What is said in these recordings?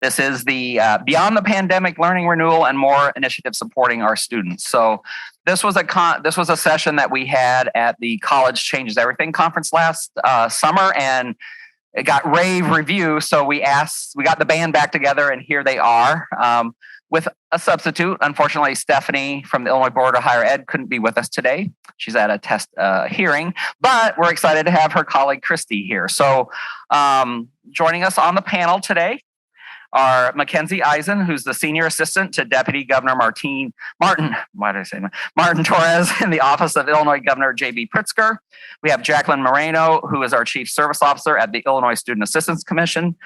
This is the Beyond the Pandemic Learning Renewal and More initiative supporting our students. So this was a session that we had at the College Changes Everything conference last summer, and it got rave review. So we got the band back together, and here they are with a substitute. Unfortunately, Stephanie from the Illinois Board of Higher Ed couldn't be with us today. She's at a test hearing, but we're excited to have her colleague Christy here. So joining us on the panel today are Mackenzie Eisen, who's the Senior Assistant to Deputy Governor Martin Torres in the Office of Illinois Governor J.B. Pritzker. We have Jacqueline Moreno, who is our Chief Service Officer at the Illinois Student Assistance Commission.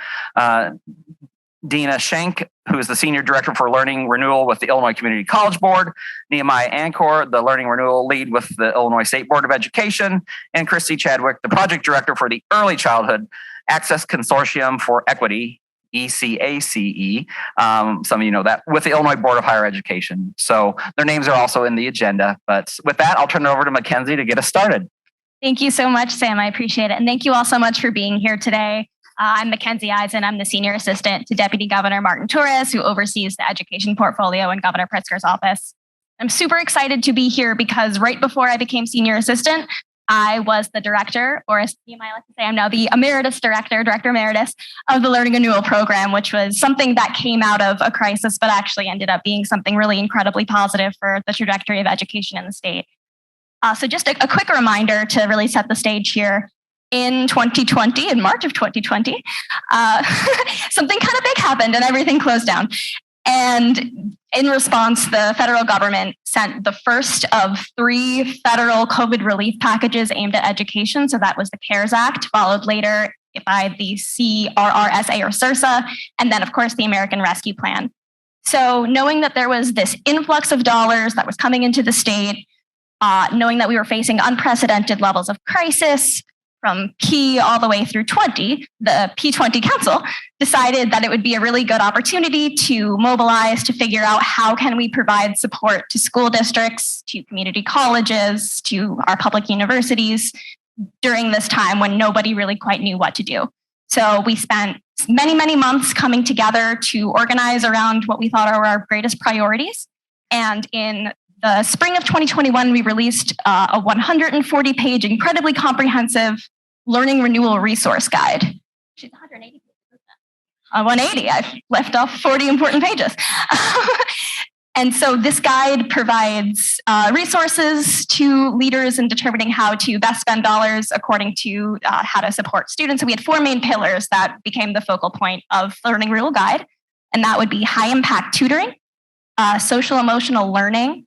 Deana Schenk, who is the Senior Director for Learning Renewal with the Illinois Community College Board. Nehemiah Ancor, the Learning Renewal Lead with the Illinois State Board of Education. And Christy Chadwick, the Project Director for the Early Childhood Access Consortium for Equity, ECACE. Some of you know that, with the Illinois Board of Higher Education. So their names are also in the agenda. But with that, I'll turn it over to Mackenzie to get us started. Thank you so much, Sam. I appreciate it. And thank you all so much for being here today. I'm Mackenzie Eisen. I'm the Senior Assistant to Deputy Governor Martin Torres, who oversees the education portfolio in Governor Pritzker's office. I'm super excited to be here because right before I became Senior Assistant, I was the director, or as you might like to say, I'm now the Emeritus Director Emeritus of the Learning Renewal Program, which was something that came out of a crisis, but actually ended up being something really incredibly positive for the trajectory of education in the state. So just a quick reminder to really set the stage here. In 2020, in March of 2020, something kind of big happened and everything closed down. And in response, the federal government sent the first of 3 federal COVID relief packages aimed at education. So that was the CARES Act, followed later by the CRRSA or CRRSA, and then, of course, the American Rescue Plan. So knowing that there was this influx of dollars that was coming into the state, knowing that we were facing unprecedented levels of crisis, from P all the way through 20, the P20 Council decided that it would be a really good opportunity to mobilize, to figure out how can we provide support to school districts, to community colleges, to our public universities during this time when nobody really quite knew what to do. So we spent many, many months coming together to organize around what we thought were our greatest priorities. And in the spring of 2021, we released a 140-page, incredibly comprehensive learning renewal resource guide. She's 180 pages. 180. I've left off 40 important pages. And so this guide provides resources to leaders in determining how to best spend dollars according to how to support students. So we had 4 main pillars that became the focal point of the Learning Renewal Guide. And that would be high impact tutoring, social emotional learning,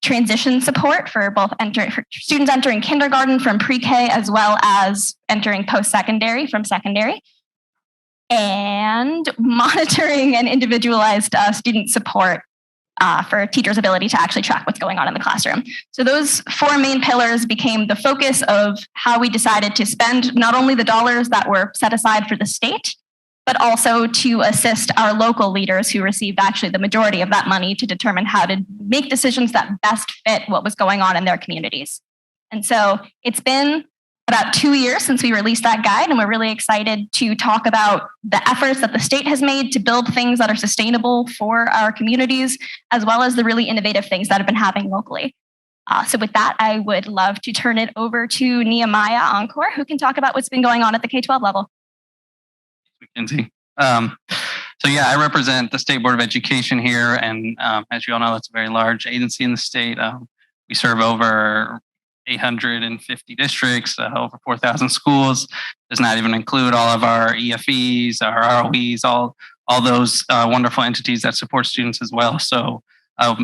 transition support for both for students entering kindergarten from pre-K as well as entering post-secondary from secondary, and monitoring and individualized student support for teachers' ability to actually track what's going on in the classroom. So those 4 main pillars became the focus of how we decided to spend not only the dollars that were set aside for the state, but also to assist our local leaders who received actually the majority of that money to determine how to make decisions that best fit what was going on in their communities. And so it's been about 2 years since we released that guide, and we're really excited to talk about the efforts that the state has made to build things that are sustainable for our communities, as well as the really innovative things that have been happening locally. So with that, I would love to turn it over to Nehemiah Ancor, who can talk about what's been going on at the K-12 level. Mackenzie. I represent the State Board of Education here, and as you all know, that's a very large agency in the state. We serve over 850 districts, over 4,000 schools. Does not even include all of our EFEs, our ROEs, all those wonderful entities that support students as well. So a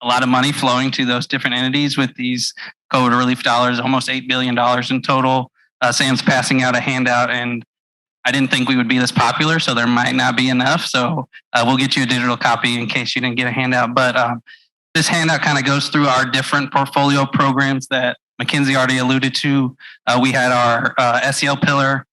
lot of money flowing to those different entities with these COVID relief dollars, almost $8 billion in total. Sam's passing out a handout, and I didn't think we would be this popular, so there might not be enough. So we'll get you a digital copy in case you didn't get a handout. But this handout kind of goes through our different portfolio programs that Mackenzie already alluded to. We had our SEL pillar.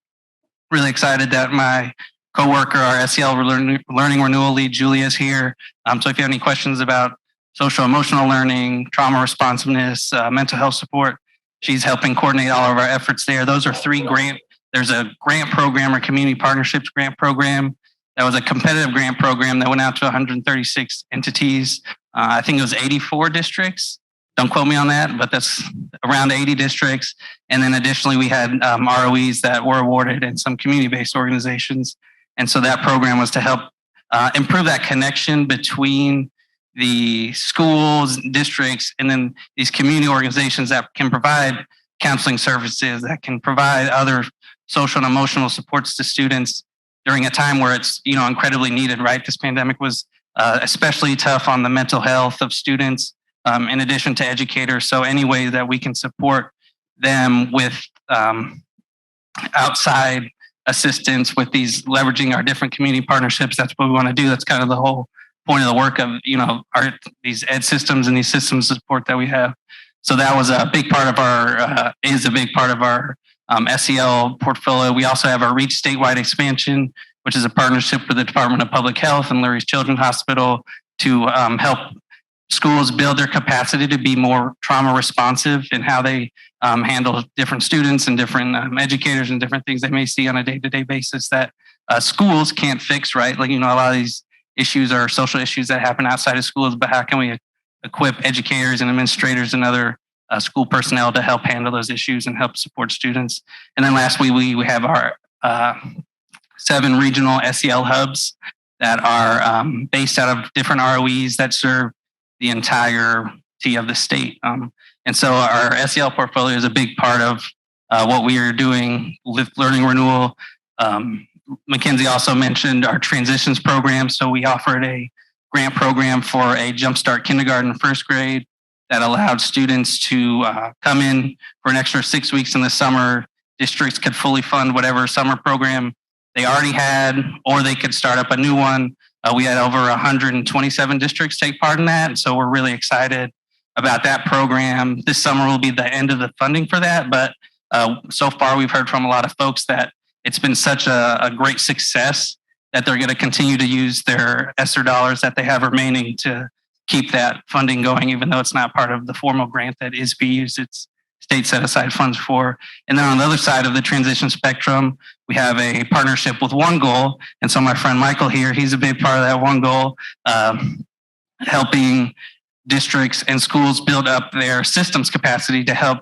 Really excited that my coworker, our SEL Learning Renewal Lead, Julia, is here. So if you have any questions about social emotional learning, trauma responsiveness, mental health support, she's helping coordinate all of our efforts there. Those are 3 grant. There's a grant program or community partnerships grant program That was a competitive grant program that went out to 136 entities. I think it was 84 districts. Don't quote me on that, but that's around 80 districts. And then additionally, we had ROEs that were awarded in some community-based organizations. And so that program was to help improve that connection between the schools, districts, and then these community organizations that can provide counseling services, that can provide other social and emotional supports to students during a time where it's, incredibly needed, right? This pandemic was especially tough on the mental health of students, in addition to educators. So any way that we can support them with outside assistance with these leveraging our different community partnerships, that's what we want to do. That's kind of the whole point of the work of, these ed systems and these systems of support that we have. So that was a big part of our, is a big part of our SEL portfolio. We also have our REACH statewide expansion, which is a partnership with the Department of Public Health and Lurie's Children's Hospital to help schools build their capacity to be more trauma responsive in how they handle different students and different educators and different things they may see on a day-to-day basis that schools can't fix, right? Like, a lot of these issues are social issues that happen outside of schools, but how can we equip educators and administrators and other school personnel to help handle those issues and help support students? And then lastly, we have our 7 regional SEL hubs that are based out of different ROEs that serve the entirety of the state. And so our SEL portfolio is a big part of what we are doing with Learning Renewal. Mackenzie also mentioned our transitions program. So we offered a grant program for a Jumpstart kindergarten and first grade that allowed students to come in for an extra 6 weeks in the summer. Districts could fully fund whatever summer program they already had, or they could start up a new one. We had over 127 districts take part in that. So we're really excited about that program. This summer will be the end of the funding for that. But so far, we've heard from a lot of folks that it's been such a great success that they're going to continue to use their ESSER dollars that they have remaining to keep that funding going, even though it's not part of the formal grant that is being used. It's state set aside funds for. And then on the other side of the transition spectrum, we have a partnership with One Goal. And so my friend Michael here, he's a big part of that One Goal, helping districts and schools build up their systems capacity to help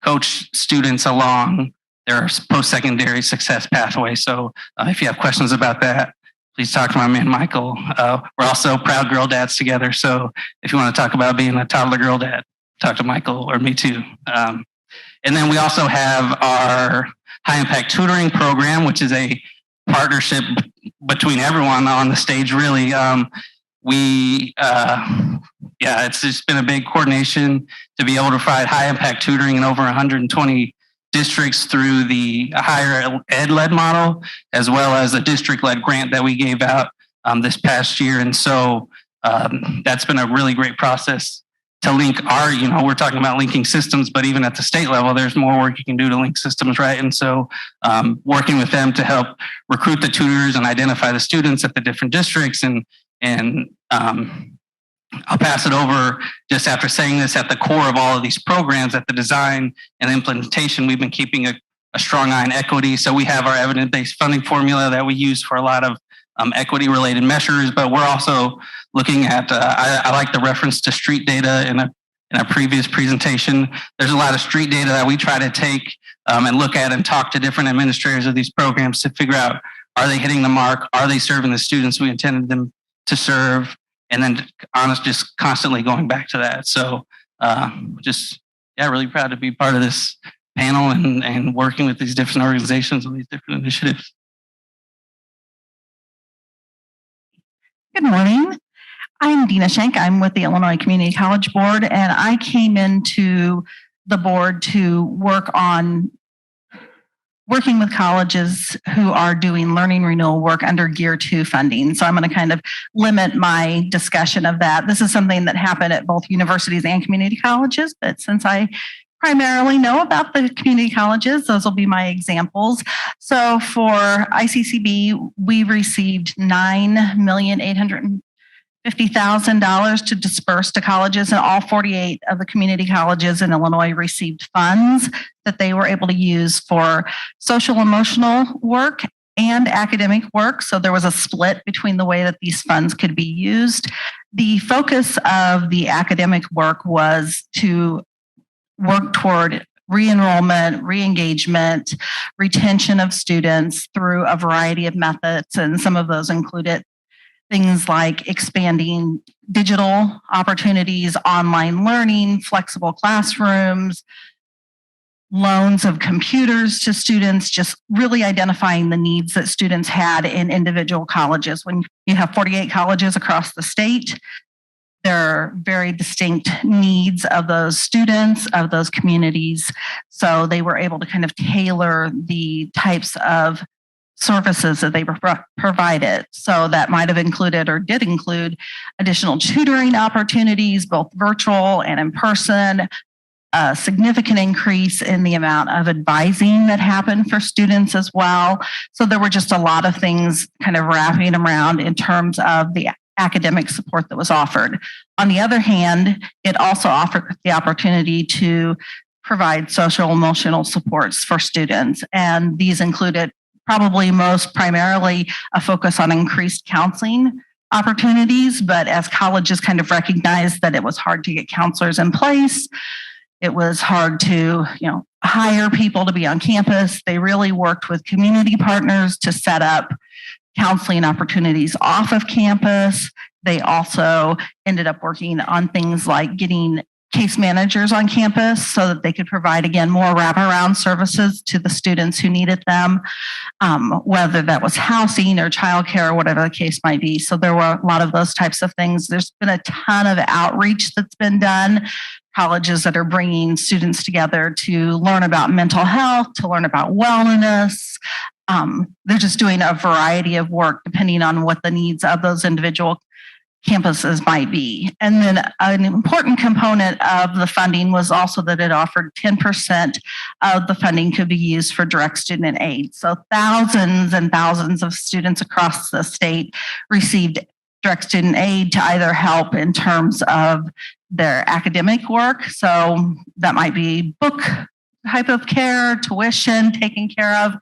coach students along their post-secondary success pathway. So if you have questions about that, please talk to my man, Michael. We're also proud girl dads together. So if you want to talk about being a toddler girl dad, talk to Michael or me too. And then we also have our high impact tutoring program, which is a partnership between everyone on the stage, really. It's just been a big coordination to be able to provide high impact tutoring in over 120 districts through the higher ed led model, as well as a district led grant that we gave out this past year. And so that's been a really great process to link our, we're talking about linking systems, but even at the state level, there's more work you can do to link systems, right? And so working with them to help recruit the tutors and identify the students at the different districts. And I'll pass it over just after saying this, at the core of all of these programs, at the design and implementation, we've been keeping a strong eye on equity. So we have our evidence-based funding formula that we use for a lot of equity-related measures, but we're also looking at, I like the reference to street data in a previous presentation. There's a lot of street data that we try to take and look at and talk to different administrators of these programs to figure out, are they hitting the mark? Are they serving the students we intended them to serve? And then just constantly going back to that. So really proud to be part of this panel and working with these different organizations on these different initiatives. Good morning. I'm Deana Schenk. I'm with the Illinois Community College Board, and I came into the board to work on working with colleges who are doing learning renewal work under Gear 2 funding. So I'm going to kind of limit my discussion of that. This is something that happened at both universities and community colleges, but since I primarily know about the community colleges, those will be my examples. So for ICCB, we received $9,850,000 to disperse to colleges, and all 48 of the community colleges in Illinois received funds that they were able to use for social emotional work and academic work. So there was a split between the way that these funds could be used. The focus of the academic work was to work toward re-enrollment, re-engagement, retention of students through a variety of methods. And some of those included things like expanding digital opportunities, online learning, flexible classrooms, loans of computers to students, just really identifying the needs that students had in individual colleges. When you have 48 colleges across the state, there are very distinct needs of those students, of those communities. So they were able to kind of tailor the types of services that they provided. So that might have included or did include additional tutoring opportunities, both virtual and in person, a significant increase in the amount of advising that happened for students as well. So there were just a lot of things kind of wrapping around in terms of the academic support that was offered. On the other hand, it also offered the opportunity to provide social emotional supports for students. And these included probably most primarily a focus on increased counseling opportunities. But as colleges kind of recognized that it was hard to get counselors in place, it was hard to, hire people to be on campus. They really worked with community partners to set up counseling opportunities off of campus. They also ended up working on things like getting case managers on campus so that they could provide, again, more wraparound services to the students who needed them, whether that was housing or childcare or whatever the case might be. So there were a lot of those types of things. There's been a ton of outreach that's been done. Colleges that are bringing students together to learn about mental health, to learn about wellness. They're just doing a variety of work depending on what the needs of those individual campuses might be. And then an important component of the funding was also that it offered 10% of the funding could be used for direct student aid. So thousands and thousands of students across the state received direct student aid to either help in terms of their academic work. So that might be book type of care, tuition taken care of,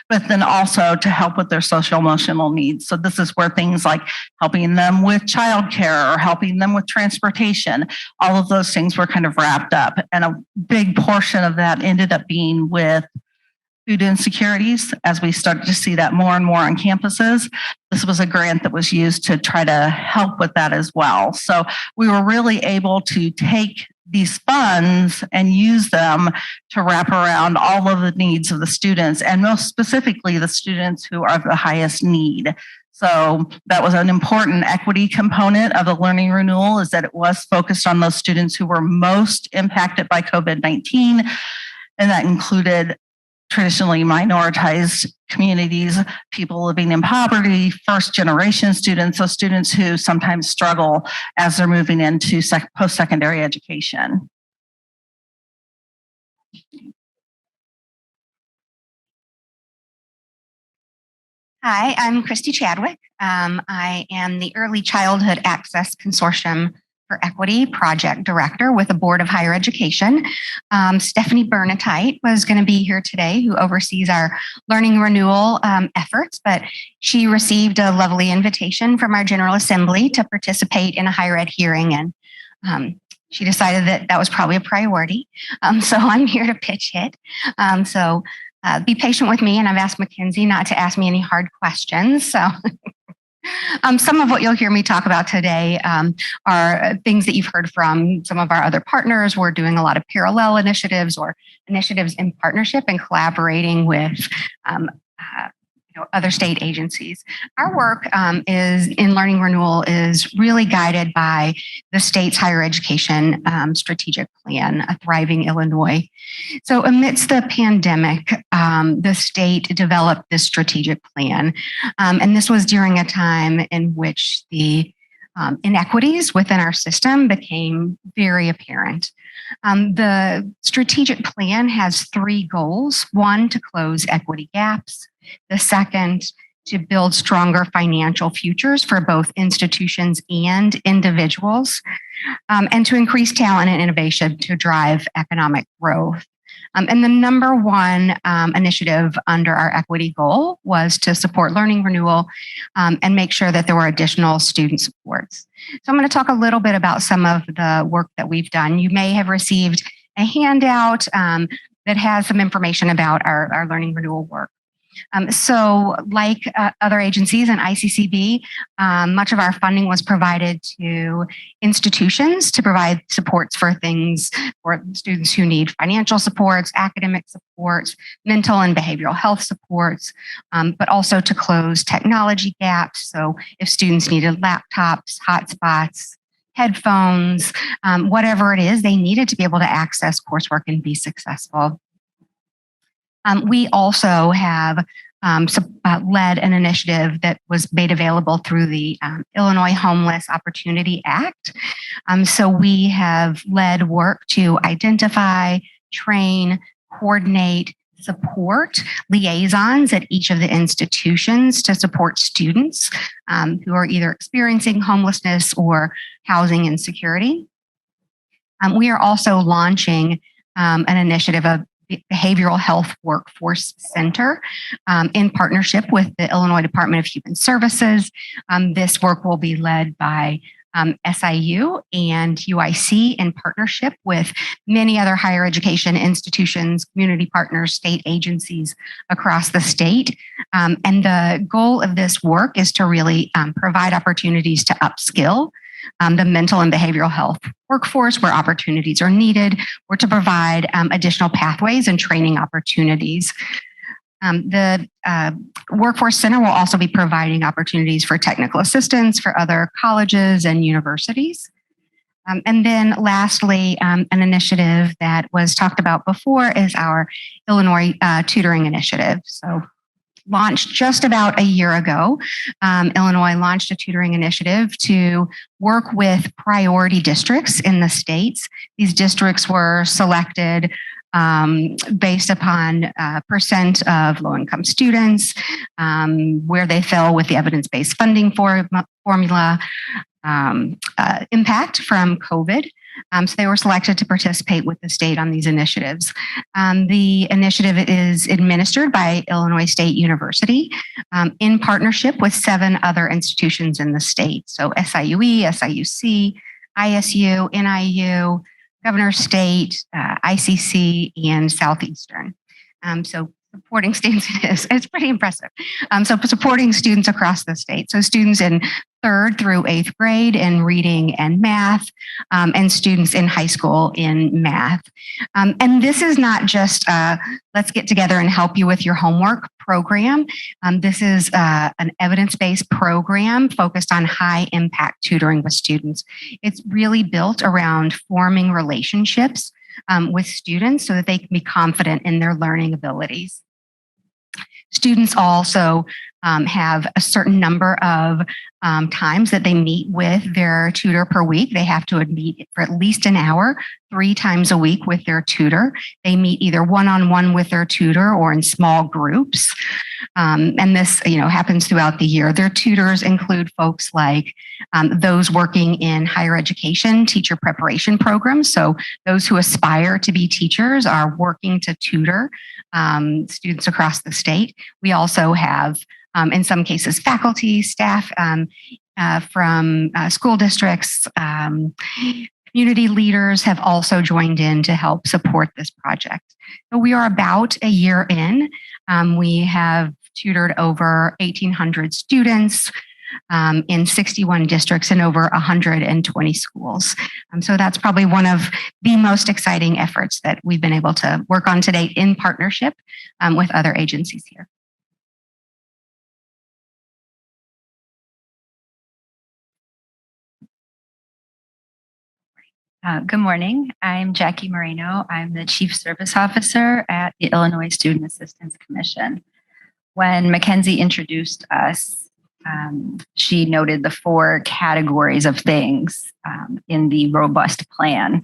but then also to help with their social emotional needs. So this is where things like helping them with childcare or helping them with transportation, all of those things were kind of wrapped up. And a big portion of that ended up being with food insecurities as we started to see that more and more on campuses. This was a grant that was used to try to help with that as well. So we were really able to take these funds and use them to wrap around all of the needs of the students, and most specifically the students who are the highest need. So that was an important equity component of the learning renewal, is that it was focused on those students who were most impacted by COVID-19. And that included traditionally minoritized communities, people living in poverty, first generation students, so students who sometimes struggle as they're moving into post-secondary education. Hi, I'm Christy Chadwick. I am the Early Childhood Access Consortium for Equity Project Director with the Board of Higher Education. Stephanie Bernoteit was going to be here today, who oversees our learning renewal efforts, but she received a lovely invitation from our General Assembly to participate in a higher ed hearing, and she decided that that was probably a priority. So I'm here to pitch it. So be patient with me, and I've asked Mackenzie not to ask me any hard questions. So some of what you'll hear me talk about today are things that you've heard from some of our other partners. We're doing a lot of parallel initiatives or initiatives in partnership and collaborating with other state agencies. Our work is in learning renewal is really guided by the state's higher education strategic plan, A Thriving Illinois. So amidst the pandemic, the state developed this strategic plan. And this was during a time in which the inequities within our system became very apparent. The strategic plan has three goals. One, to close equity gaps. The second, to build stronger financial futures for both institutions and individuals, and to increase talent and innovation to drive economic growth. And the number one initiative under our equity goal was to support learning renewal and make sure that there were additional student supports. So I'm going to talk a little bit about some of the work that we've done. You may have received a handout that has some information about our learning renewal work. So like other agencies and ICCB, much of our funding was provided to institutions to provide supports for things for students who need financial supports, academic supports, mental and behavioral health supports, but also to close technology gaps. So if students needed laptops, hotspots, headphones, whatever it is, they needed to be able to access coursework and be successful. We also have led an initiative that was made available through the Illinois Homeless Opportunity Act. So we have led work to identify, train, coordinate, support liaisons at each of the institutions to support students who are either experiencing homelessness or housing insecurity. We are also launching an initiative of Behavioral Health Workforce Center in partnership with the Illinois Department of Human Services. This work will be led by SIU and UIC in partnership with many other higher education institutions, community partners, state agencies across the state. And the goal of this work is to really provide opportunities to upskill the mental and behavioral health workforce where opportunities are needed, or to provide additional pathways and training opportunities. The Workforce Center will also be providing opportunities for technical assistance for other colleges and universities. And then lastly, an initiative that was talked about before is our Illinois Tutoring Initiative. So launched just about a year ago, Illinois launched a tutoring initiative to work with priority districts in the states. These districts were selected based upon percent of low-income students, where they fell with the evidence-based funding formula, impact from COVID. So they were selected to participate with the state on these initiatives. The initiative is administered by Illinois State University in partnership with 7 other institutions in the state. So SIUE, SIUC, ISU, NIU, Governor State, ICC, and Southeastern. So supporting students it's pretty impressive. So supporting students across the state. So students in 3rd through 8th grade in reading and math, and students in high school in math. And this is not just let's get together and help you with your homework program. This is an evidence-based program focused on high impact tutoring with students. It's really built around forming relationships with students so that they can be confident in their learning abilities. Students also have a certain number of times that they meet with their tutor per week. They have to meet for at least an hour, 3 times a week with their tutor. They meet either one-on-one with their tutor or in small groups. And this, happens throughout the year. Their tutors include folks like those working in higher education teacher preparation programs. So those who aspire to be teachers are working to tutor students across the state. We also have, in some cases, faculty, staff from school districts, community leaders have also joined in to help support this project. So we are about a year in. We have tutored over 1,800 students in 61 districts in over 120 schools. So that's probably one of the most exciting efforts that we've been able to work on to date in partnership with other agencies here. Good morning. I'm Jackie Moreno. I'm the Chief Service Officer at the Illinois Student Assistance Commission. When Mackenzie introduced us, she noted the 4 categories of things in the robust plan.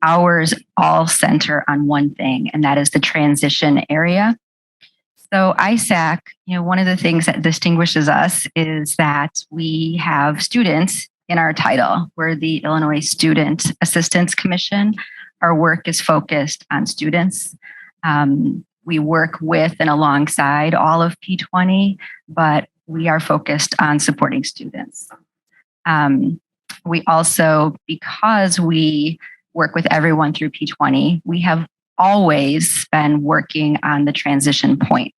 Ours all center on one thing, and that is the transition area. So ISAC, one of the things that distinguishes us is that we have students in our title. We're the Illinois Student Assistance Commission. Our work is focused on students. We work with and alongside all of P20, but we are focused on supporting students. We also, because we work with everyone through P20, we have always been working on the transition point.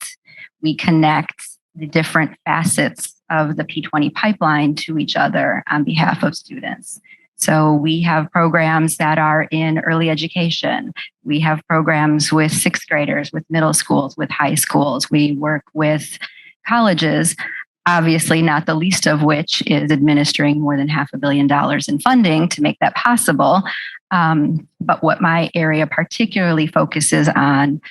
We connect the different facets of the P20 pipeline to each other on behalf of students. So we have programs that are in early education. We have programs with sixth graders, with middle schools, with high schools. We work with colleges, obviously not the least of which is administering more than $500 million in funding to make that possible. But what my area particularly focuses on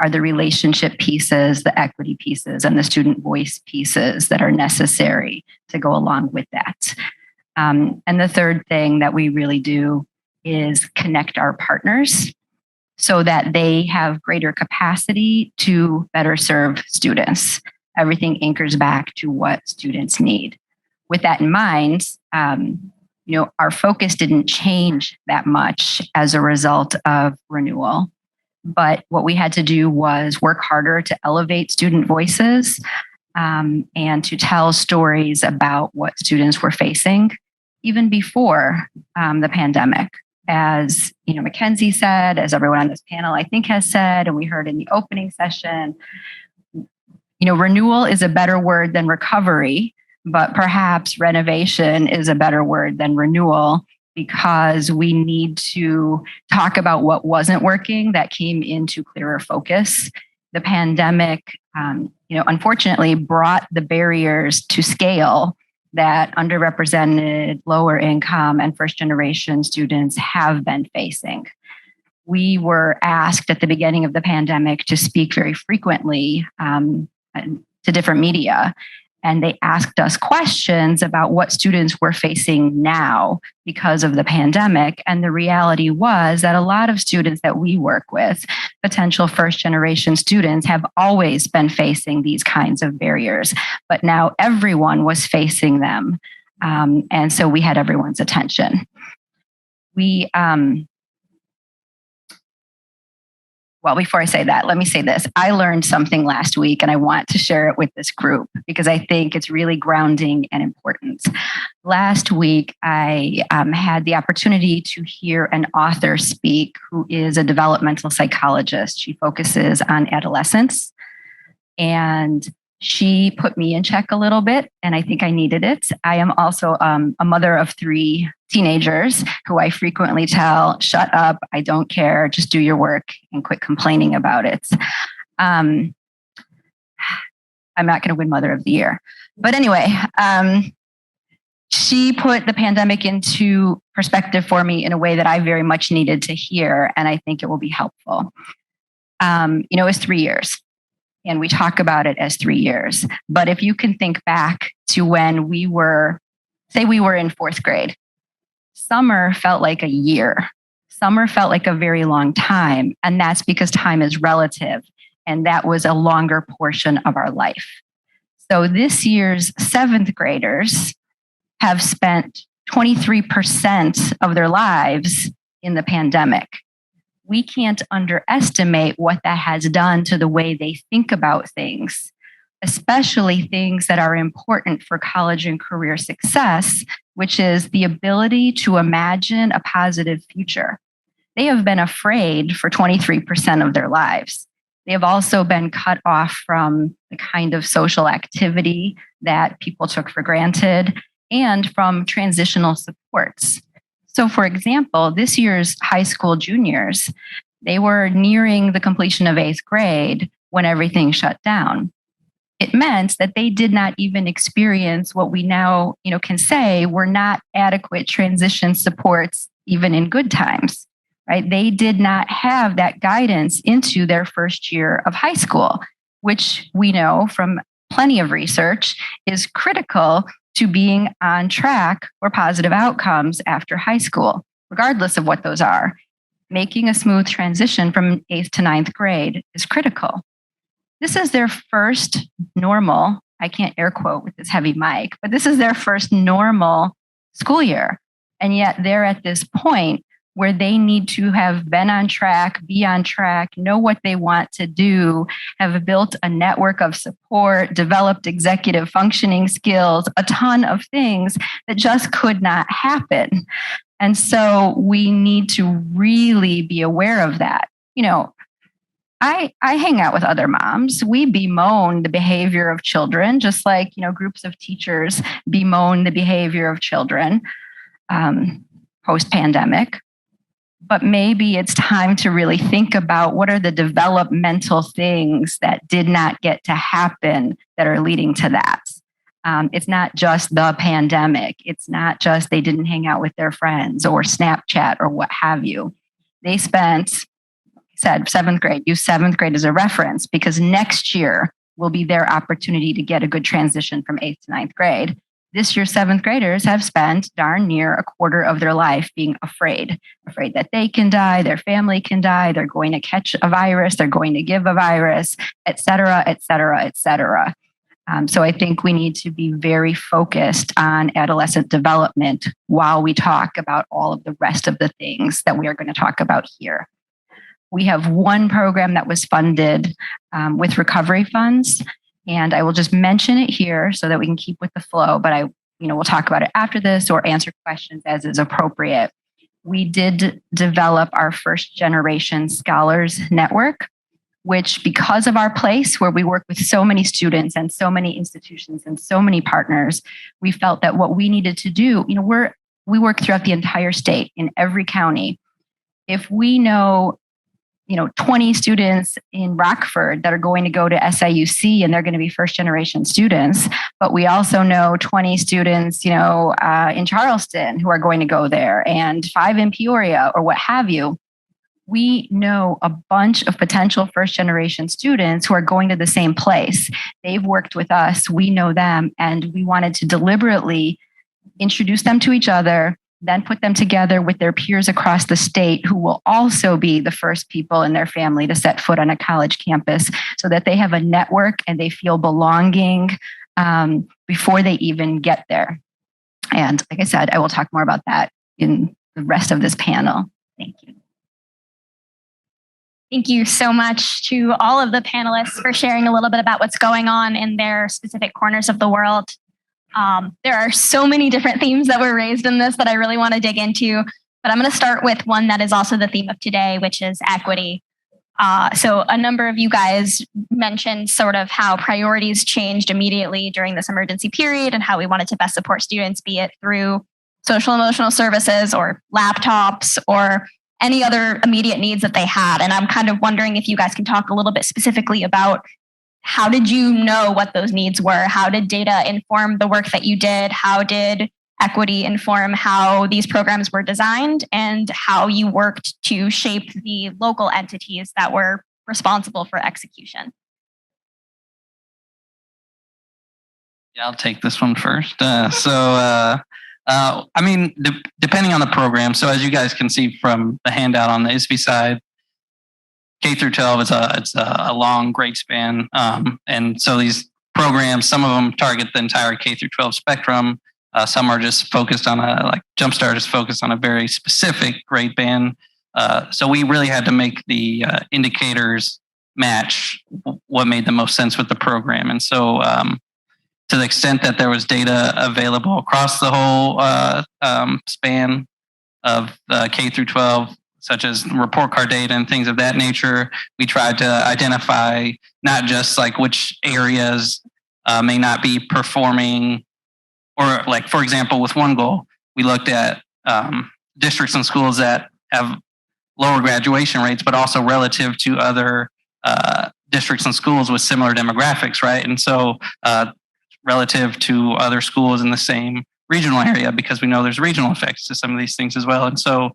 are the relationship pieces, the equity pieces, and the student voice pieces that are necessary to go along with that. And the third thing that we really do is connect our partners so that they have greater capacity to better serve students. Everything anchors back to what students need. With that in mind, our focus didn't change that much as a result of Renewal. But what we had to do was work harder to elevate student voices and to tell stories about what students were facing even before the pandemic. As Mackenzie said, as everyone on this panel I think has said, and we heard in the opening session, renewal is a better word than recovery, but perhaps renovation is a better word than renewal, because we need to talk about what wasn't working that came into clearer focus. The pandemic, unfortunately brought the barriers to scale that underrepresented, lower income, and first generation students have been facing. We were asked at the beginning of the pandemic to speak very frequently to different media. And they asked us questions about what students were facing now because of the pandemic. And the reality was that a lot of students that we work with, potential first generation students, have always been facing these kinds of barriers. But now everyone was facing them. And so we had everyone's attention. Well, before I say that, let me say this. I learned something last week and I want to share it with this group because I think it's really grounding and important. Last week, I had the opportunity to hear an author speak who is a developmental psychologist. She focuses on adolescence, and she put me in check a little bit, and I think I needed it. I am also a mother of 3 teenagers who I frequently tell, shut up, I don't care, just do your work and quit complaining about it. I'm not going to win Mother of the Year. But anyway, she put the pandemic into perspective for me in a way that I very much needed to hear, and I think it will be helpful. It's 3 years. And we talk about it as 3 years. But if you can think back to when we were in 4th grade, summer felt like a year. Summer felt like a very long time. And that's because time is relative. And that was a longer portion of our life. So this year's 7th graders have spent 23% of their lives in the pandemic. We can't underestimate what that has done to the way they think about things, especially things that are important for college and career success, which is the ability to imagine a positive future. They have been afraid for 23% of their lives. They have also been cut off from the kind of social activity that people took for granted and from transitional supports. So for example, this year's high school juniors, they were nearing the completion of 8th grade when everything shut down. It meant that they did not even experience what we now, can say were not adequate transition supports even in good times, right? They did not have that guidance into their first year of high school, which we know from plenty of research is critical to being on track for positive outcomes after high school, regardless of what those are. Making a smooth transition from 8th to 9th grade is critical. This is their first normal, I can't air quote with this heavy mic, but this is their first normal school year. And yet they're at this point where they need to have been on track, be on track, know what they want to do, have built a network of support, developed executive functioning skills, a ton of things that just could not happen. And so we need to really be aware of that. You know, I hang out with other moms. We bemoan the behavior of children, just like, you know, groups of teachers bemoan the behavior of children post-pandemic. But maybe it's time to really think about what are the developmental things that did not get to happen that are leading to that. It's not just the pandemic. It's not just they didn't hang out with their friends or Snapchat or what have you. They spent, said seventh grade, use seventh grade as a reference because next year will be their opportunity to get a good transition from eighth to ninth grade. This year, seventh graders have spent darn near a quarter of their life being afraid that they can die, their family can die, they're going to catch a virus, they're going to give a virus, et cetera, et cetera, et cetera. So I think we need to be very focused on adolescent development while we talk about all of the rest of the things that we are going to talk about here. We have one program that was funded with recovery funds. And I will just mention it here so that we can keep with the flow, but we'll talk about it after this or answer questions as is appropriate. We did develop our first generation scholars network, which because of our place where we work with so many students and so many institutions and so many partners, we felt that what we needed to do, we work throughout the entire state in every county. If we know 20 students in Rockford that are going to go to SIUC and they're going to be first generation students, but we also know 20 students, in Charleston who are going to go there and 5 in Peoria or what have you. We know a bunch of potential first generation students who are going to the same place. They've worked with us. We know them. And we wanted to deliberately introduce them to each other, then put them together with their peers across the state who will also be the first people in their family to set foot on a college campus so that they have a network and they feel belonging before they even get there. And like I said, I will talk more about that in the rest of this panel. Thank you. Thank you so much to all of the panelists for sharing a little bit about what's going on in their specific corners of the world. There are so many different themes that were raised in this that I really want to dig into, but I'm going to start with one that is also the theme of today, which is equity. So a number of you guys mentioned sort of how priorities changed immediately during this emergency period and how we wanted to best support students, be it through social emotional services or laptops or any other immediate needs that they had. And I'm kind of wondering if you guys can talk a little bit specifically about how did you know what those needs were? How did data inform the work that you did? How did equity inform how these programs were designed and how you worked to shape the local entities that were responsible for execution? Yeah, I'll take this one first. Depending on the program, so as you guys can see from the handout on the ISB side, K through 12 it's a long grade span, and so these programs, some of them target the entire K through 12 spectrum. Some are just focused on like Jumpstart is focused on a very specific grade band. So we really had to make the indicators match what made the most sense with the program, and so to the extent that there was data available across the whole span of K through 12. Such as report card data and things of that nature. We tried to identify not just like which areas may not be performing, or like, for example, with one goal, we looked at districts and schools that have lower graduation rates, but also relative to other districts and schools with similar demographics, right? And so relative to other schools in the same regional area, because we know there's regional effects to some of these things as well. And so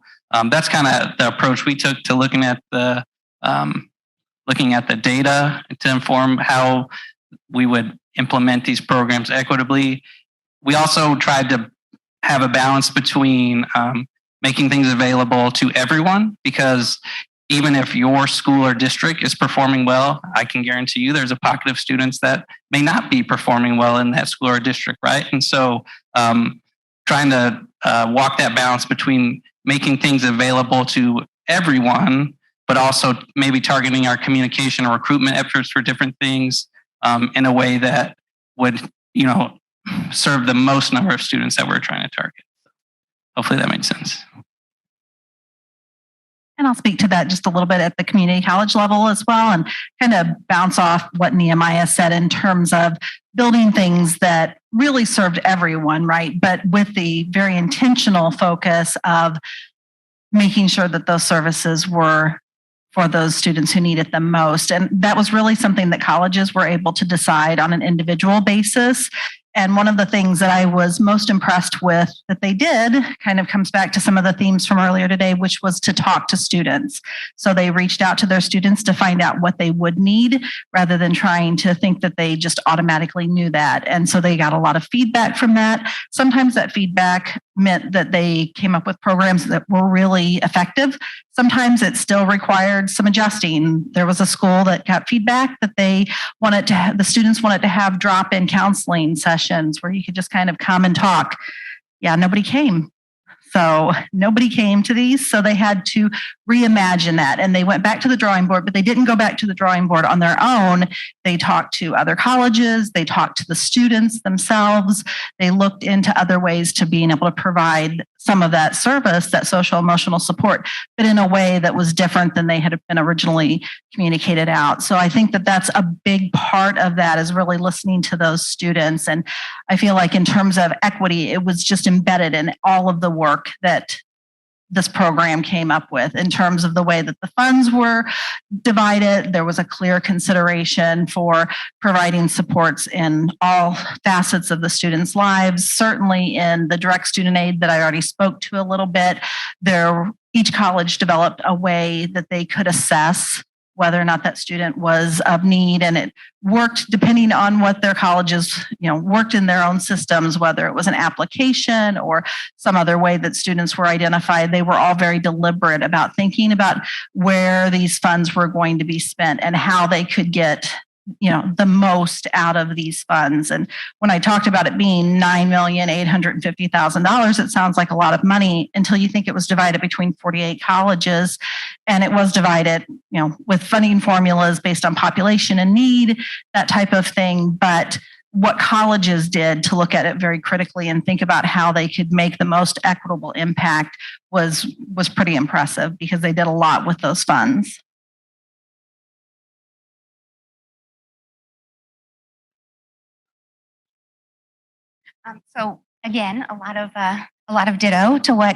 that's kind of the approach we took to looking at the data to inform how we would implement these programs equitably. We also tried to have a balance between making things available to everyone, because even if your school or district is performing well, I can guarantee you there's a pocket of students that may not be performing well in that school or district, right? And so trying to walk that balance between making things available to everyone, but also maybe targeting our communication or recruitment efforts for different things in a way that would, serve the most number of students that we're trying to target. Hopefully that makes sense. And I'll speak to that just a little bit at the community college level as well, and kind of bounce off what Nehemiah said in terms of building things that really served everyone, right? But with the very intentional focus of making sure that those services were for those students who need it the most. And that was really something that colleges were able to decide on an individual basis. And one of the things that I was most impressed with that they did kind of comes back to some of the themes from earlier today, which was to talk to students. So they reached out to their students to find out what they would need rather than trying to think that they just automatically knew that. And so they got a lot of feedback from that. Sometimes that feedback meant that they came up with programs that were really effective. Sometimes it still required some adjusting. There was a school that got feedback that the students wanted to have drop-in counseling sessions where you could just kind of come and talk. Yeah, nobody came. So nobody came to these. So they had to reimagine that. And they went back to the drawing board, but they didn't go back to the drawing board on their own. They talked to other colleges. They talked to the students themselves. They looked into other ways to being able to provide some of that service, that social emotional support, but in a way that was different than they had been originally communicated out. So I think that that's a big part of that, is really listening to those students. And I feel like in terms of equity, it was just embedded in all of the work that this program came up with in terms of the way that the funds were divided. There was a clear consideration for providing supports in all facets of the students' lives. Certainly in the direct student aid that I already spoke to a little bit, each college developed a way that they could assess whether or not that student was of need. And it worked depending on what their colleges, worked in their own systems, whether it was an application or some other way that students were identified. They were all very deliberate about thinking about where these funds were going to be spent and how they could get the most out of these funds. And when I talked about it being $9,850,000, it sounds like a lot of money until you think it was divided between 48 colleges. And it was divided, with funding formulas based on population and need, that type of thing. But what colleges did to look at it very critically and think about how they could make the most equitable impact was pretty impressive, because they did a lot with those funds. So again, a lot of ditto to what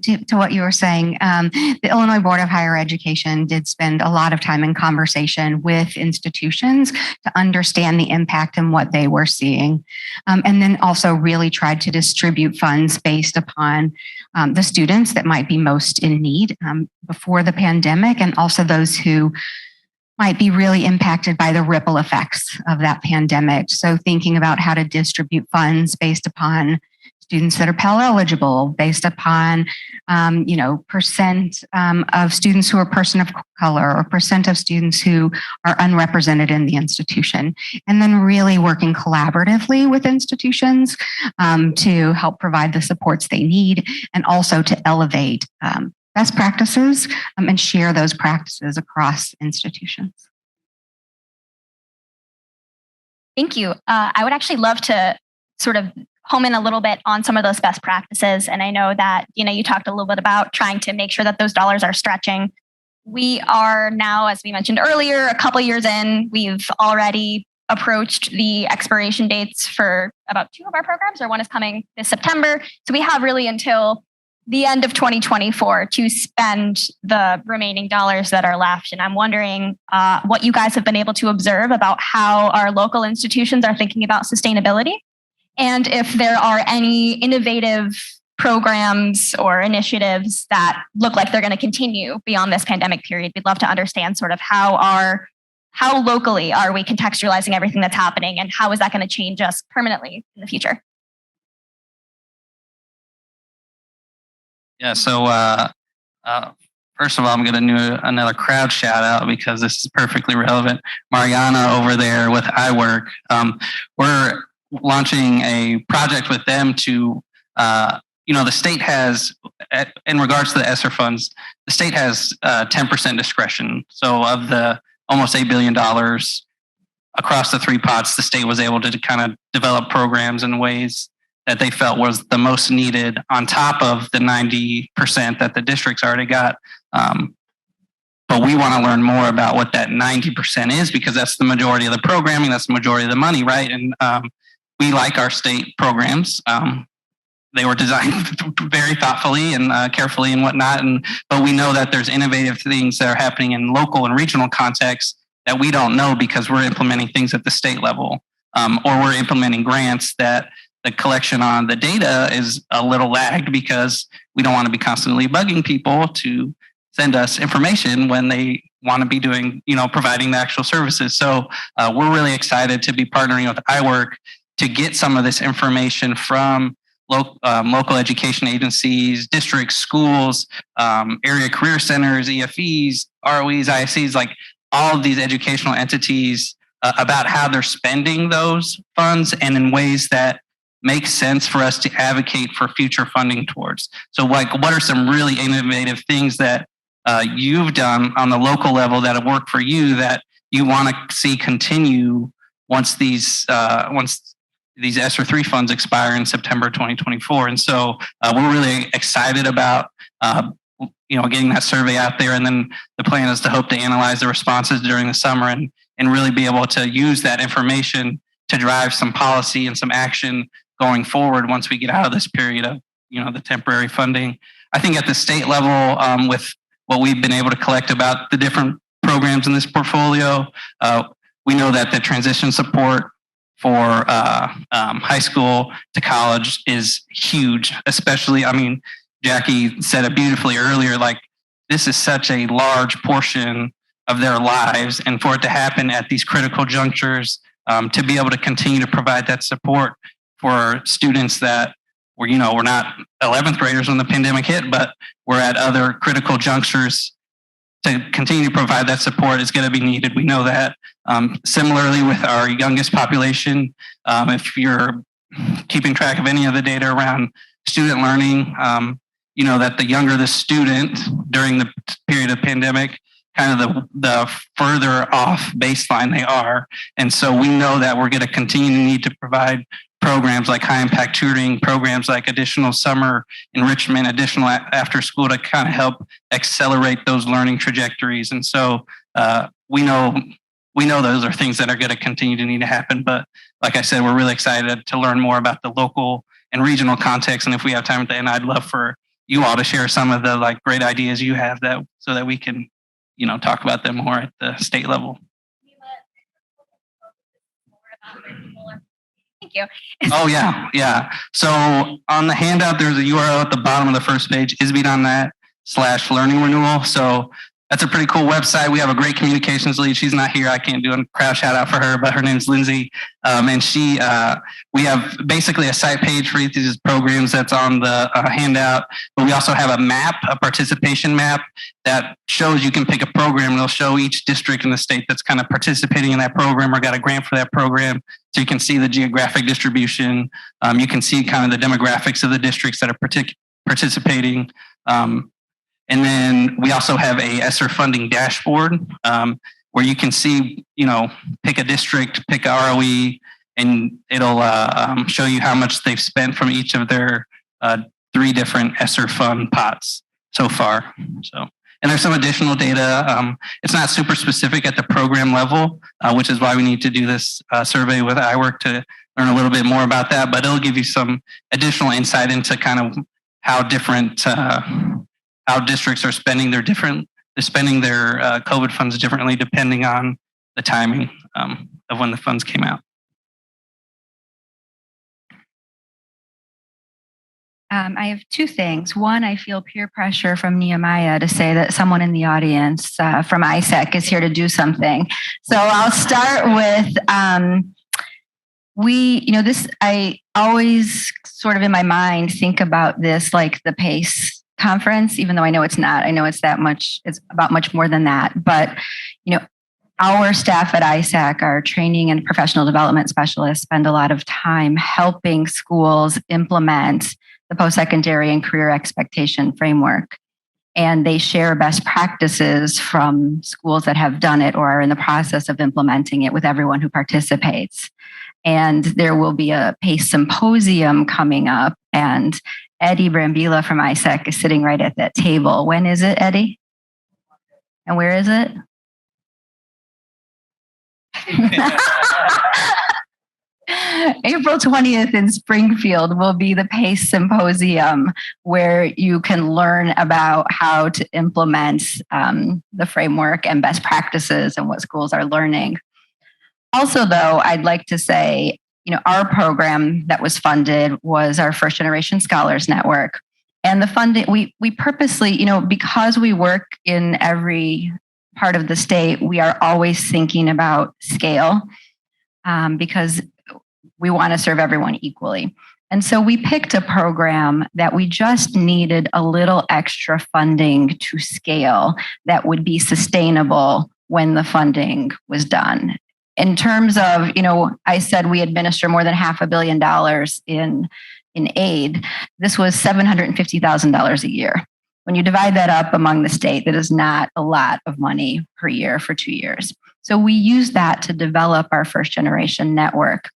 to what you were saying. The Illinois Board of Higher Education did spend a lot of time in conversation with institutions to understand the impact and what they were seeing, and then also really tried to distribute funds based upon the students that might be most in need before the pandemic, and also those who might be really impacted by the ripple effects of that pandemic. So thinking about how to distribute funds based upon students that are Pell eligible, based upon, percent of students who are person of color, or percent of students who are unrepresented in the institution. And then really working collaboratively with institutions to help provide the supports they need, and also to elevate best practices and share those practices across institutions. Thank you. I would actually love to sort of home in a little bit on some of those best practices. And I know that, you talked a little bit about trying to make sure that those dollars are stretching. We are now, as we mentioned earlier, a couple of years in, we've already approached the expiration dates for about 2 of our programs, or one is coming this September. So we have really until the end of 2024 to spend the remaining dollars that are left. And I'm wondering what you guys have been able to observe about how our local institutions are thinking about sustainability, and if there are any innovative programs or initiatives that look like they're going to continue beyond this pandemic period. We'd love to understand sort of how locally are we contextualizing everything that's happening, and how is that going to change us permanently in the future? Yeah, so first of all, I'm going to do another crowd shout out, because this is perfectly relevant. Mariana over there with iWork, we're launching a project with them to the state has, in regards to the ESSER funds, the state has 10% discretion. So of the almost $8 billion across the three pots, the state was able to kind of develop programs in ways that they felt was the most needed on top of the 90% that the districts already got. But we want to learn more about what that 90% is, because that's the majority of the programming, that's the majority of the money, right? And we like our state programs. They were designed very thoughtfully and carefully and whatnot. But we know that there's innovative things that are happening in local and regional contexts that we don't know because we're implementing things at the state level, or we're implementing grants that the collection on the data is a little lagged because we don't want to be constantly bugging people to send us information when they want to be doing, providing the actual services. So we're really excited to be partnering with iWork to get some of this information from local education agencies, districts, schools, area career centers, EFEs, ROEs, ISCs, like all of these educational entities about how they're spending those funds and in ways that make sense for us to advocate for future funding towards. So like, what are some really innovative things that you've done on the local level that have worked for you that you want to see continue once these ESSER 3 funds expire in September 2024? And so we're really excited about getting that survey out there, and then the plan is to hope to analyze the responses during the summer and really be able to use that information to drive some policy and some action going forward once we get out of this period of the temporary funding. I think at the state level, with what we've been able to collect about the different programs in this portfolio, we know that the transition support for high school to college is huge, especially, Jackie said it beautifully earlier, like this is such a large portion of their lives, and for it to happen at these critical junctures, to be able to continue to provide that support for students that were not 11th graders when the pandemic hit, but we're at other critical junctures, to continue to provide that support is going to be needed. We know that. Similarly with our youngest population, if you're keeping track of any of the data around student learning, that the younger the student during the period of pandemic, kind of the further off baseline they are. And so we know that we're going to continue to need to provide programs like high impact tutoring, programs like additional summer enrichment, additional after school to kind of help accelerate those learning trajectories. And so we know those are things that are going to continue to need to happen. But like I said, we're really excited to learn more about the local and regional context. And if we have time at the end, I'd love for you all to share some of the great ideas you have so that we can, talk about them more at the state level. Thank you. Oh, yeah. So on the handout, there's a URL at the bottom of the first page, isbe.net/learning renewal. So that's a pretty cool website. We have a great communications lead. She's not here. I can't do a crowd shout out for her, but her name's Lindsay. And we have basically a site page for each of these programs that's on the handout. But we also have a map, a participation map that shows you can pick a program. And it'll show each district in the state that's kind of participating in that program or got a grant for that program. So you can see the geographic distribution. You can see kind of the demographics of the districts that are participating. And then we also have a ESSER funding dashboard where you can see, pick a district, pick a ROE, and it'll show you how much they've spent from each of their 3 different ESSER fund pots so far. So, and there's some additional data. It's not super specific at the program level, which is why we need to do this survey with iWork to learn a little bit more about that. But it'll give you some additional insight into kind of how different how districts are spending their COVID funds differently depending on the timing of when the funds came out. I have 2 things. One, I feel peer pressure from Nehemiah to say that someone in the audience from ISEC is here to do something. So I'll start with, I always sort of in my mind think about this like the PACE conference, even though I know it's not. I know it's about much more than that. But, our staff at ISAC, our training and professional development specialists, spend a lot of time helping schools implement the post-secondary and career expectation framework. And they share best practices from schools that have done it or are in the process of implementing it with everyone who participates. And there will be a PACE symposium coming up, and Eddie Brambilla from ISAC is sitting right at that table. When is it, Eddie? And where is it? April 20th in Springfield will be the PACE Symposium, where you can learn about how to implement the framework and best practices and what schools are learning. Also, though, I'd like to say, our program that was funded was our First Generation Scholars Network. And the funding, we purposely, because we work in every part of the state, we are always thinking about scale because we want to serve everyone equally. And so we picked a program that we just needed a little extra funding to scale that would be sustainable when the funding was done. In terms of, I said we administer more than $500 million in aid. This was $750,000 a year. When you divide that up among the state, that is not a lot of money per year for 2 years. So we use that to develop our first generation network.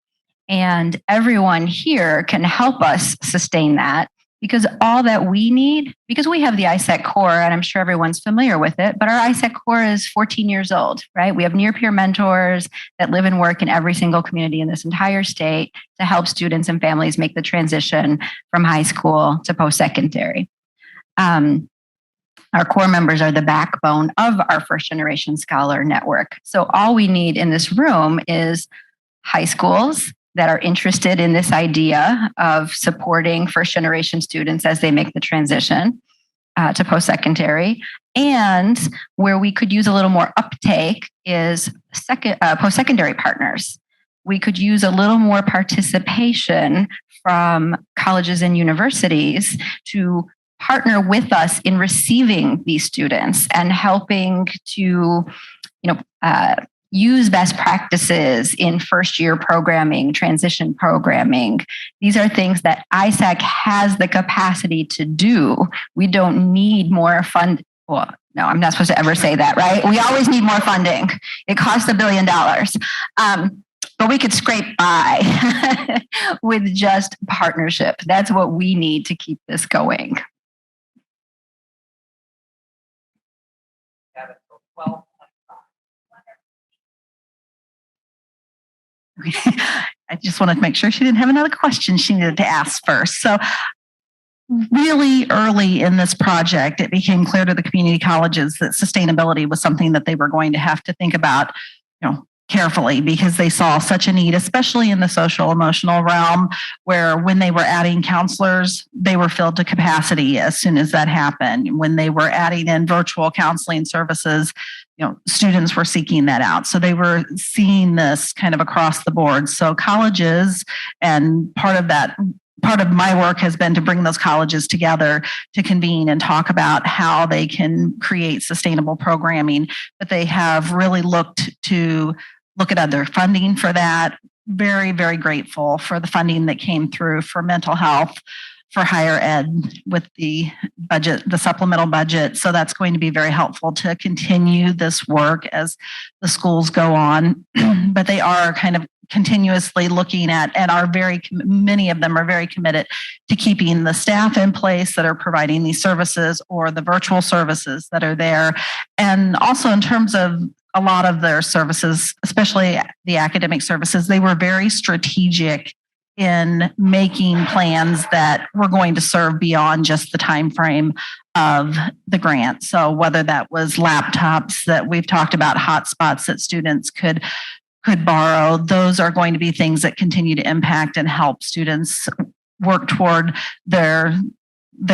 And everyone here can help us sustain that, because all that we need, because we have the ISAC core, and I'm sure everyone's familiar with it, but our ISAC core is 14 years old, right? We have near peer mentors that live and work in every single community in this entire state to help students and families make the transition from high school to post-secondary. Our core members are the backbone of our first generation scholar network. So all we need in this room is high schools that are interested in this idea of supporting first generation students as they make the transition to post-secondary. And where we could use a little more uptake is post-secondary partners. We could use a little more participation from colleges and universities to partner with us in receiving these students and helping to, use best practices in first year programming, transition programming. These are things that ISAC has the capacity to do. We don't need more fund. Well, no, I'm not supposed to ever say that, right? We always need more funding. It costs $1 billion. But we could scrape by with just partnership. That's what we need to keep this going. I just wanted to make sure she didn't have another question she needed to ask first. So really early in this project, it became clear to the community colleges that sustainability was something that they were going to have to think about, carefully, because they saw such a need, especially in the social emotional realm, where when they were adding counselors, they were filled to capacity as soon as that happened. When they were adding in virtual counseling services, students were seeking that out. So they were seeing this kind of across the board. So colleges, and part of my work has been to bring those colleges together to convene and talk about how they can create sustainable programming. But they have really looked at other funding for that. Very, very grateful for the funding that came through for mental health, for higher ed with the budget, the supplemental budget. So that's going to be very helpful to continue this work as the schools go on. But they are kind of continuously looking at, and many of them are very committed to keeping the staff in place that are providing these services or the virtual services that are there. And also in terms of a lot of their services, especially the academic services, they were very strategic in making plans that were going to serve beyond just the time frame of the grant. So whether that was laptops that we've talked about, hotspots that students could borrow, those are going to be things that continue to impact and help students work toward their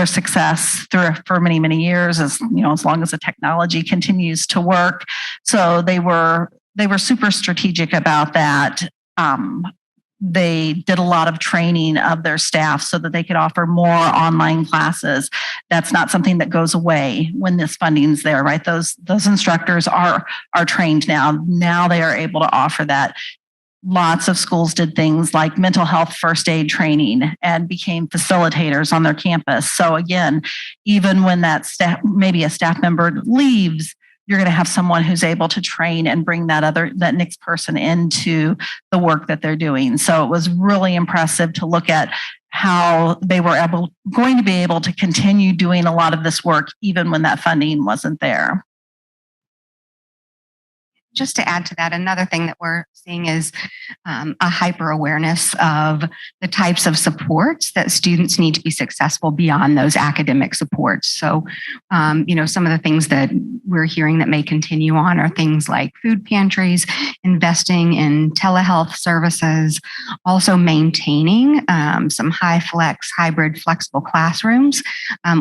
success for many, many years, as long as the technology continues to work. So they were super strategic about that. They did a lot of training of their staff so that they could offer more online classes. That's not something that goes away when this funding's there, right? Those instructors are trained now. Now they are able to offer that lots of schools did things like mental health first aid training and became facilitators on their campus. So again, even when that staff, maybe a staff member leaves, you're going to have someone who's able to train and bring that next person into the work that they're doing. So it was really impressive to look at how they were going to be able to continue doing a lot of this work even when that funding wasn't there. Just to add to that, another thing that we're seeing is a hyper awareness of the types of supports that students need to be successful beyond those academic supports. So, some of the things that we're hearing that may continue on are things like food pantries, investing in telehealth services, also maintaining some high flex, hybrid, flexible classrooms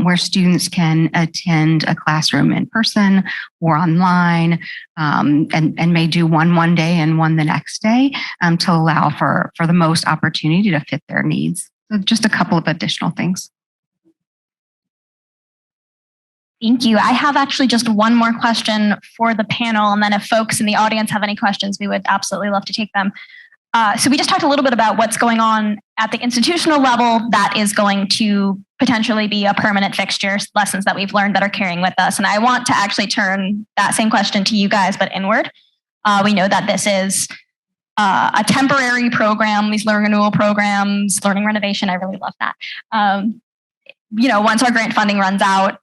where students can attend a classroom in person or online, and may do one day and one the next day to allow for the most opportunity to fit their needs. So just a couple of additional things. Thank you. I have actually just one more question for the panel, and then if folks in the audience have any questions, we would absolutely love to take them. So we just talked a little bit about what's going on at the institutional level that is going to potentially be a permanent fixture, lessons that we've learned that are carrying with us. And I want to actually turn that same question to you guys, but inward. We know that this is a temporary program, these learning renewal programs, learning renovation. I really love that. Once our grant funding runs out,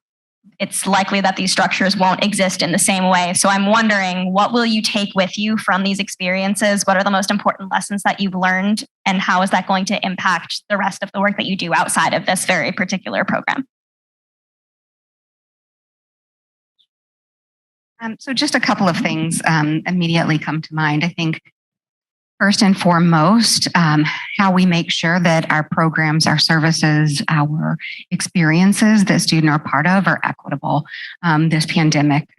it's likely that these structures won't exist in the same way. So I'm wondering, what will you take with you from these experiences? What are the most important lessons that you've learned? And how is that going to impact the rest of the work that you do outside of this very particular program? So just a couple of things immediately come to mind. I think first and foremost, how we make sure that our programs, our services, our experiences that students are part of are equitable. This pandemic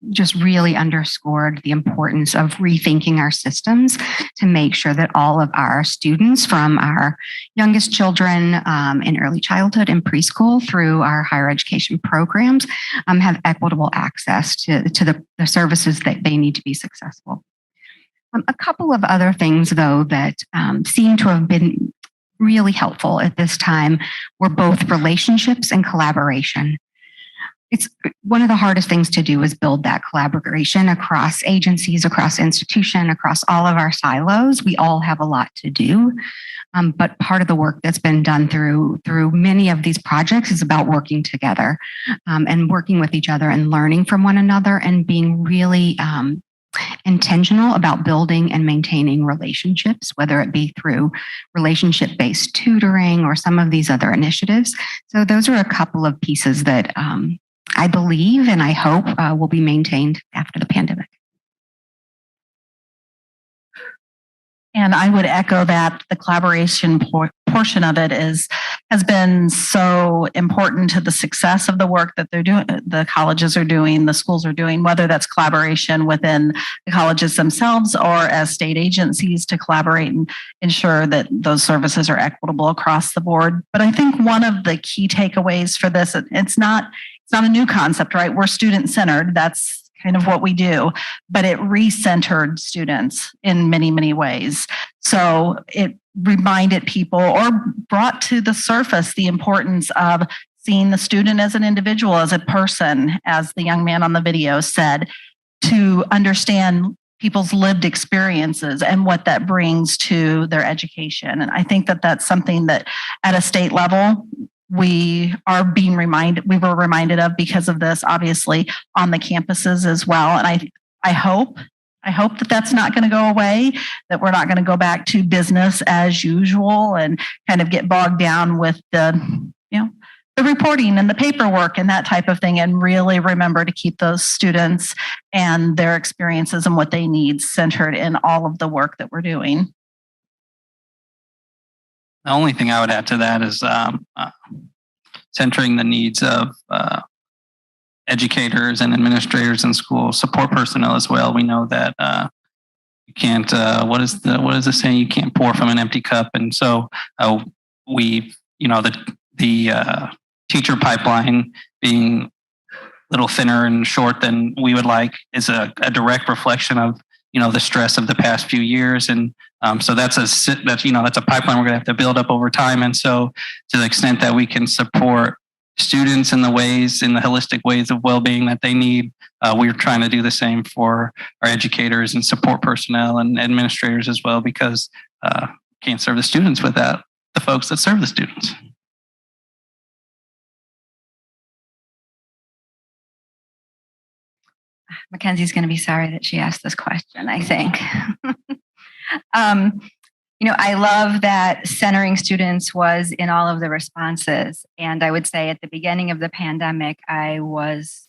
just really underscored the importance of rethinking our systems to make sure that all of our students, from our youngest children in early childhood and preschool through our higher education programs, have equitable access to the services that they need to be successful. A couple of other things, though, that seem to have been really helpful at this time were both relationships and collaboration. It's one of the hardest things to do is build that collaboration across agencies, across institutions, across all of our silos. We all have a lot to do. But part of the work that's been done through many of these projects is about working together and working with each other and learning from one another and being really intentional about building and maintaining relationships, whether it be through relationship-based tutoring or some of these other initiatives. So those are a couple of pieces that I believe and I hope will be maintained after the pandemic. And I would echo that the collaboration portion of it has been so important to the success of the work that they're doing, the colleges are doing, the schools are doing, whether that's collaboration within the colleges themselves or as state agencies to collaborate and ensure that those services are equitable across the board. But I think one of the key takeaways for this, it's not a new concept, right? We're student-centered. That's kind of what we do, but it recentered students in many, many ways. So it reminded people or brought to the surface the importance of seeing the student as an individual, as a person, as the young man on the video said, to understand people's lived experiences and what that brings to their education. And I think that that's something that at a state level, we were reminded of because of this, obviously, on the campuses as well. And I hope that that's not going to go away, that we're not going to go back to business as usual and kind of get bogged down with the reporting and the paperwork and that type of thing, and really remember to keep those students and their experiences and what they need centered in all of the work that we're doing. The only thing I would add to that is centering the needs of educators and administrators in school, support personnel as well. We know that you can't. What is the saying? You can't pour from an empty cup. And so the teacher pipeline being a little thinner and short than we would like is a direct reflection of the stress of the past few years. And so that's a pipeline we're going to have to build up over time. And so to the extent that we can support students in the holistic ways of well-being that they need, we're trying to do the same for our educators and support personnel and administrators as well, because can't serve the students without the folks that serve the students. Mackenzie's going to be sorry that she asked this question, I think. I love that centering students was in all of the responses. And I would say at the beginning of the pandemic, I was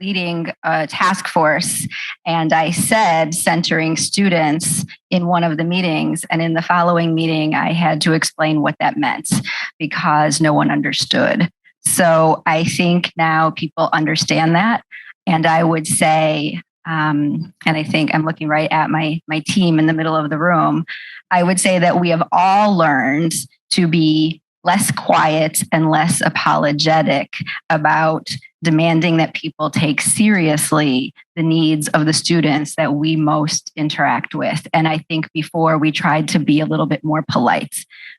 leading a task force, and I said centering students in one of the meetings. And in the following meeting, I had to explain what that meant because no one understood. So I think now people understand that. And I would say, and I think I'm looking right at my team in the middle of the room, I would say that we have all learned to be less quiet and less apologetic about demanding that people take seriously the needs of the students that we most interact with. And I think before we tried to be a little bit more polite.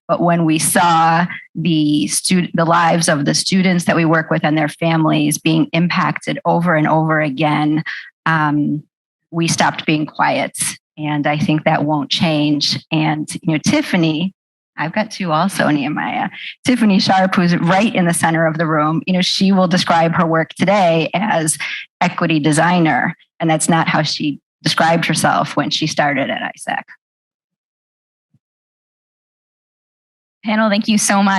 But when we saw the lives of the students that we work with and their families being impacted over and over again, we stopped being quiet. And I think that won't change. And, Tiffany, I've got two also, Nehemiah. Tiffany Sharp, who's right in the center of the room, she will describe her work today as equity designer. And that's not how she described herself when she started at ISAC. Panel, thank you so much.